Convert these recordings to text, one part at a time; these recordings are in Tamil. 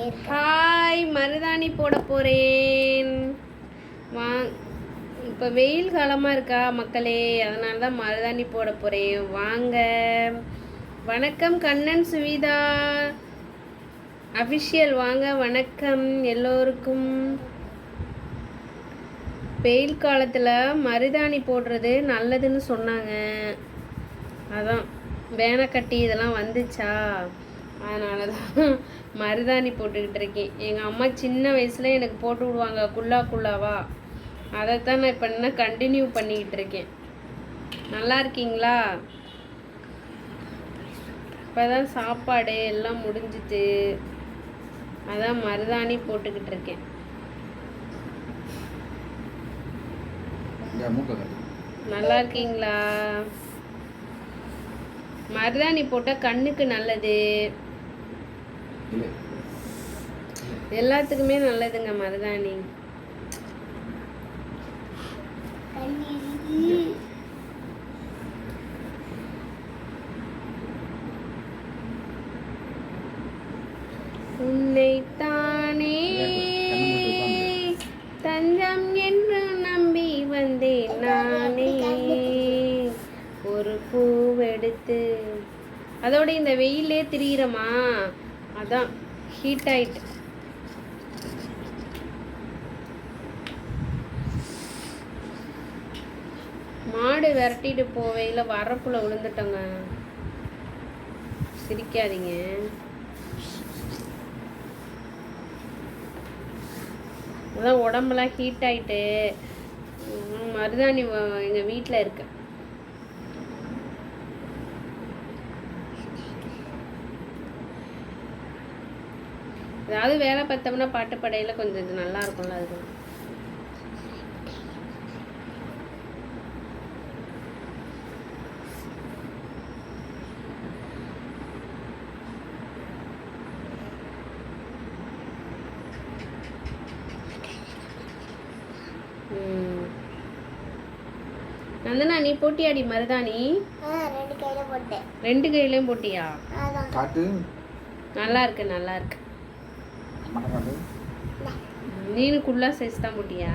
ஹாய், மருதாணி போட போகிறேன். இப்போ வெயில் காலமாக இருக்கா மக்களே, அதனால தான் மருதாணி போட போகிறேன். வாங்க. வணக்கம் கண்ணன் சுவிதா அஃபிஷியல். வாங்க, வணக்கம் எல்லோருக்கும். வெயில் காலத்தில் மருதாணி போடுறது நல்லதுன்னு சொன்னாங்க. அதான் வேனக்கட்டி இதெல்லாம் வந்துச்சா, அதனால தான் மருதாணி போட்டுக்கிட்டு இருக்கேன். எங்கள் அம்மா சின்ன வயசில் எனக்கு போட்டு விடுவாங்க குல்லாவா. அதைத்தான் நான் இப்போ இன்னும் கண்டினியூ பண்ணிக்கிட்டு இருக்கேன். நல்லா இருக்கீங்களா? இப்போ தான் சாப்பாடு எல்லாம் முடிஞ்சிட்டு, அதான் மருதாணி போட்டுக்கிட்டு இருக்கேன். நல்லா இருக்கீங்களா? மருதாணி போட்டால் கண்ணுக்கு நல்லது, எல்லாத்துக்குமே நல்லதுங்க மருதாணி. உன்னைத்தானே தஞ்சம் என்று நம்பி வந்தேன் நானே, ஒரு பூவெடுத்து. அதோட இந்த வெயிலே திரியிறமா, அதான் ஹீட் ஆயிட்டு. மாடு விரட்டிட்டு போவையில் வரப்புல விழுந்துட்டோங்க. சிரிக்காதீங்க. அதான் உடம்பெல்லாம் ஹீட் ஆயிட்டு மருதாணி எங்கள் வீட்டில் இருக்கு. ஏதாவது வேலை பார்த்தோம்னா பாட்டு படையில் கொஞ்சம் இது நல்லா இருக்கும்ல, அதுக்கு. நந்தனா, நீ போட்டியாடி மருதாணி? ரெண்டு கையிலையும் போட்டியா? நல்லா இருக்கு, நல்லா இருக்கு. நீனு குள்ளா சைஸ் தான் போட்டியா?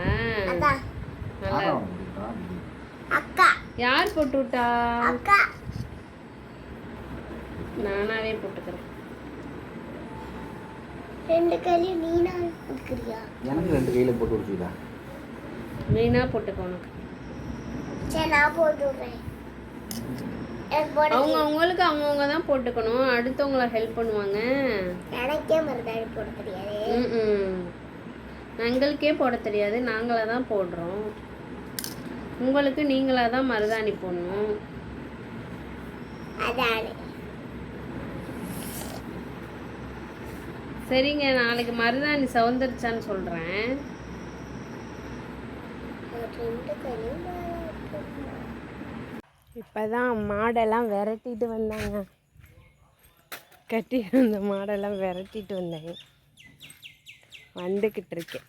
நல்லா இருக்கு. யார் போட்டு விட்டா? நானாவே போட்டுக்கிறேன். ரெண்டு கையில நீனா போட்டுக்கிறியா? எனக்கு ரெண்டு கையில போட்டு விடுறீடா. நீனா போட்டுக்கோ. உனக்கு சரி, நான் போட்டு விடுறேன். அவங்களுக்கு அவங்கவுங்க தான் போட்டுக்கணும், அடுத்தவங்கள ஹெல்ப் பண்ணுவாங்க. எனக்கே மருதாணி போட தெரியாது. எங்களுக்கே போட தெரியாது, நாங்களா தான் போடுறோம். உங்களுக்கு நீங்களா தான் மருதாணி போடணும். சரிங்க, நாளைக்கு மருதாணி சவுந்தரிச்சான்னு சொல்கிறேன். இப்போ தான் மாடெல்லாம் விரட்டிட்டு வந்தாங்க. கட்டி வந்த மாடெல்லாம் விரட்டிட்டு வந்தாங்க. வந்துக்கிட்டு இருக்கேன்.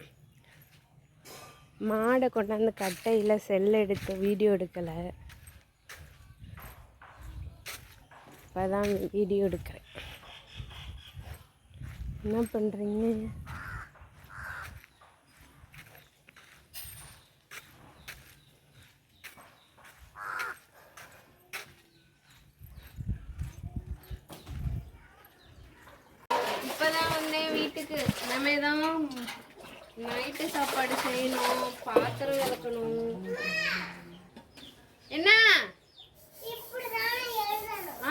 மாடை கொண்டாந்து கட்டையில் செல் எடுத்து வீடியோ எடுக்கலை. இப்போ தான் வீடியோ எடுக்கிறேன். என்ன பண்ணுறீங்க? இப்போதான் வந்தேன் வீட்டுக்கு. நம்ம தான் நைட்டு சாப்பாடு செய்யணும், பாத்திரம் விளக்கணும். என்ன?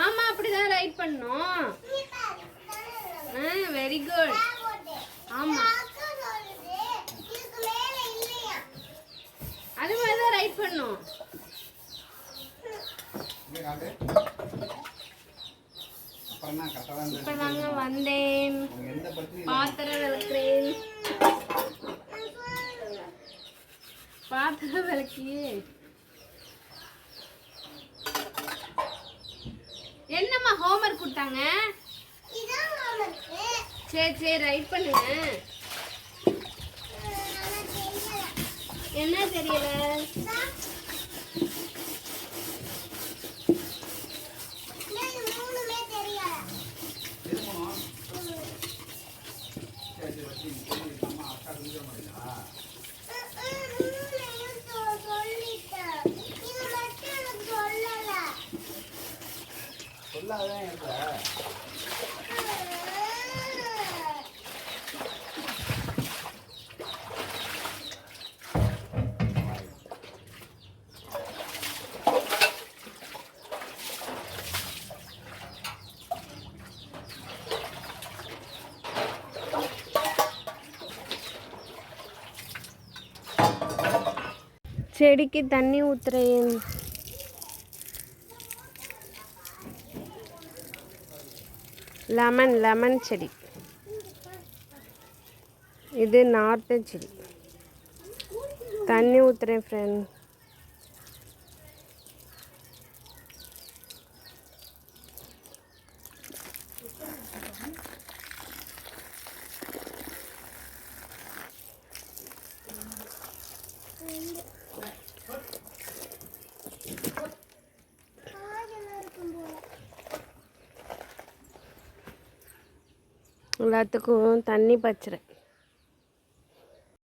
ஆமா, அப்படிதான் ரைட் பண்ணணும். Very good. ஆமா, அது மாதிரிதான் ரைட் பண்ணும். இப்பதாங்க வந்தேன், பாத்திரம் விளக்குறேன். பாத்திரம் விளக்கியே. என்னம்மா ஹோம்ஒர்க் கொடுத்தாங்க? சரி சரி, ரைட் பண்ணுங்க. என்ன தெரியல? செடிக்கு தண்ணி ஊற்றுறேன். லெமன் செடி. இது நார்த்து செடி. தண்ணி ஊற்றுறேன் ஃப்ரெண்ட். எல்லாத்துக்கும் தண்ணி பச்சுறேன்.